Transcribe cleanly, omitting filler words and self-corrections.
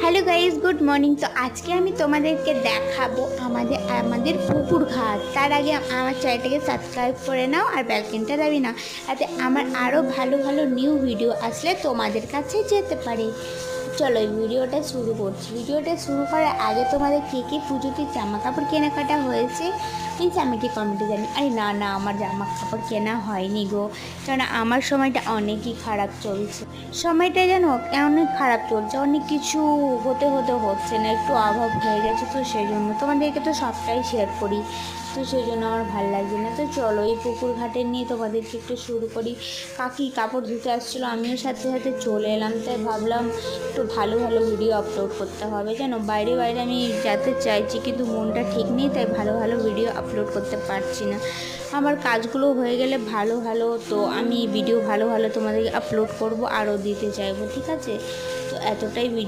Hello guys, good morning. তো আজকে আমি তোমাদেরকে দেখাবো আমাদের পুকুর ঘাট। তার আগে আমার চ্যানেলটাকে সাবস্ক্রাইব করে নাও আর বেলকনটা দাবি নাও, যাতে আমার আরও ভালো ভালো নিউ ভিডিও আসলে তোমাদের কাছে যেতে পারে। চলো এই ভিডিওটা শুরু করছি। ভিডিওটা শুরু করার আগে তোমাদের কী কী পুজোতে জামা কাপড় কেনাকাটা হয়েছে প্লিজ আমাকে কমেন্টে জানি। আরে না না, আমার জামা কাপড় কেনা হয়নি গো, কারণ আমার সময়টা অনেকই খারাপ চলছে। সময়টা যেন অনেক খারাপ চলছে, অনেক কিছু হচ্ছে না, একটু অভাব হয়ে গেছে। তো সেই জন্য তোমাদেরকে তো সবটাই শেয়ার করি, তো সেই জন্য আমার ভালো লাগছে না। তো চলো এই পুকুর ঘাটে নিয়ে তোমাদেরকে একটু শুরু করি। কাকি কাপড় ধুতে আসছিলো, আমিও সাথে সাথে চলে এলাম। তাই ভাবলাম একটু ভালো ভালো ভিডিও আপলোড করতে হবে। যেন বাইরে বাইরে আমি যেতে চাইছি, কিন্তু মনটা ঠিক নেই, তাই ভালো ভালো ভিডিও আপলোড করতে পারছি না। আমার কাজগুলো হয়ে গেলে ভালো তো আমি ভিডিও ভালো তোমাদেরকে আপলোড করব, আরও দিতে চাইবো, ঠিক আছে? তো এতটাই ভিডিও